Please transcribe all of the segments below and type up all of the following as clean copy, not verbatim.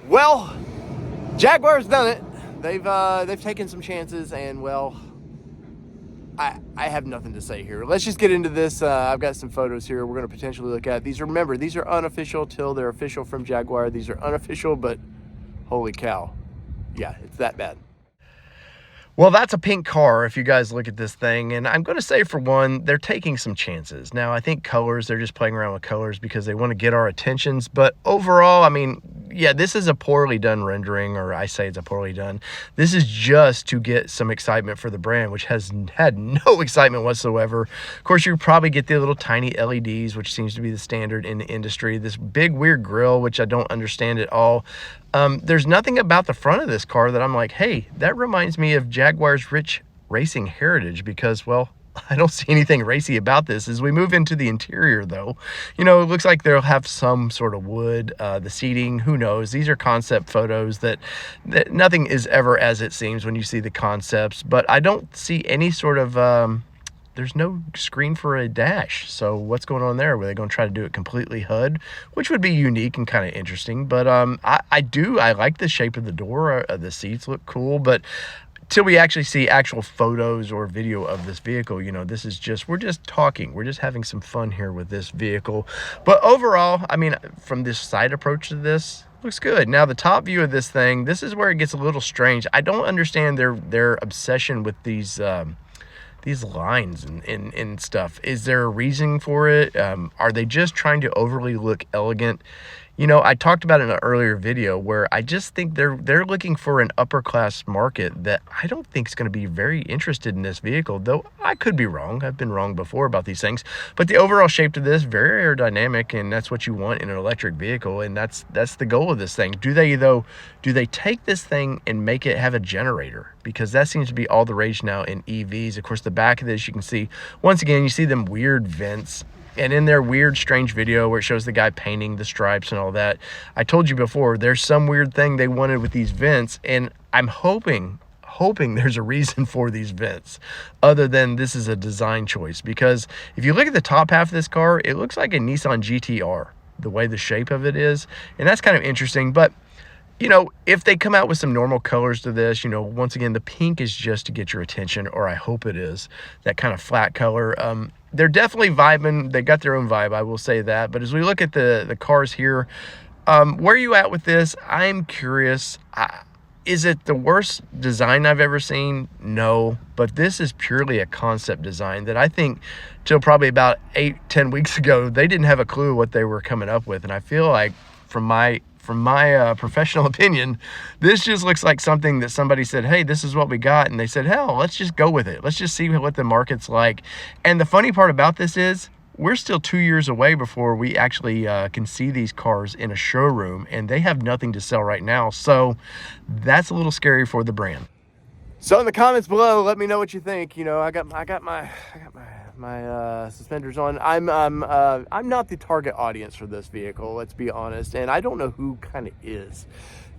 Well, Jaguar's done it. They've taken some chances, and well, I have nothing to say here. Let's just get into this. I've got some photos here we're going to potentially look at. Remember, these are unofficial till they're official from Jaguar. These are unofficial, but holy cow. Yeah, it's that bad. Well, that's a pink car if you guys look at this thing, and I'm going to say, for one, they're taking some chances. Now, I think colors, they're just playing around with colors because they want to get our attentions, but overall, I mean, yeah, this is a poorly done rendering, or I say it's a poorly done. This is just to get some excitement for the brand, which has had no excitement whatsoever. Of course, you probably get the little tiny LEDs, which seems to be the standard in the industry. This big weird grille, which I don't understand at all. There's nothing about the front of this car that I'm like, hey, that reminds me of Jaguar's rich racing heritage, because, well, I don't see anything racy about this. As we move into the interior, though, you know, it looks like they'll have some sort of wood. The seating, who knows? These are concept photos that nothing is ever as it seems when you see the concepts, but I don't see any sort of... there's no screen for a dash. So what's going on there? Were they going to try to do it completely HUD, which would be unique and kind of interesting. But I like the shape of the door. The seats look cool, but till we actually see actual photos or video of this vehicle, you know, this is just, we're just talking. We're just having some fun here with this vehicle. But overall, I mean, from this side approach to this, looks good. Now, the top view of this thing, this is where it gets a little strange. I don't understand their obsession with these lines and stuff. Is there a reason for it? Are they just trying to overly look elegant? You know, I talked about it in an earlier video where I just think they're looking for an upper class market that I don't think is going to be very interested in this vehicle, though I could be wrong. I've been wrong before about these things. But the overall shape of this, very aerodynamic, and that's what you want in an electric vehicle, and that's the goal of this thing. Do they take this thing and make it have a generator? Because that seems to be all the rage now in EVs. Of course, the back of this, you can see, once again, you see them weird vents. And in their weird, strange video where it shows the guy painting the stripes and all that, I told you before, there's some weird thing they wanted with these vents, and I'm hoping there's a reason for these vents other than this is a design choice. Because if you look at the top half of this car, it looks like a Nissan GT-R, the way the shape of it is, and that's kind of interesting. But you know, if they come out with some normal colors to this, you know, once again, the pink is just to get your attention, or I hope it is, that kind of flat color. They're definitely vibing. They got their own vibe, I will say that. But as we look at the cars here, where are you at with this? I'm curious. Is it the worst design I've ever seen? No, but this is purely a concept design that I think till probably about 8-10 weeks ago, they didn't have a clue what they were coming up with. And I feel like from my professional opinion, this just looks like something that somebody said, hey, this is what we got, and they said, hell, let's just go with it. Let's just see what the market's like. And the funny part about this is we're still 2 years away before we actually can see these cars in a showroom, and they have nothing to sell right now. So that's a little scary for the brand. So in the comments below, let me know what you think. You know, I got my suspenders on. I'm not the target audience for this vehicle, let's be honest, and I don't know who kind of is.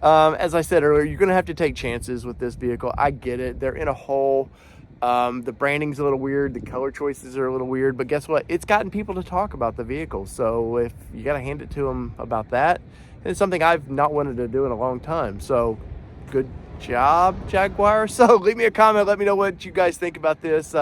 As I said earlier, you're gonna have to take chances with this vehicle. I get it. They're in a hole. The branding's a little weird. The color choices are a little weird, but guess what? It's gotten people to talk about the vehicle. So if you got to hand it to them about that, it's something I've not wanted to do in a long time. So good job, Jaguar. So leave me a comment. Let me know what you guys think about this.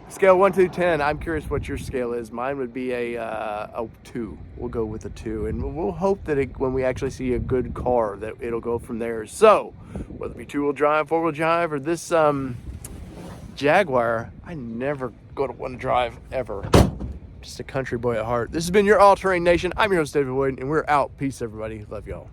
Scale 1 to 10. I'm curious what your scale is. Mine would be a 2. We'll go with a 2, and we'll hope that when we actually see a good car, that it'll go from there. So whether it be 2-wheel drive, 4-wheel drive, or this Jaguar, I never go to want to drive ever. Just a country boy at heart. This has been your All Terrain Nation. I'm your host, David Wood, and we're out. Peace, everybody. Love y'all.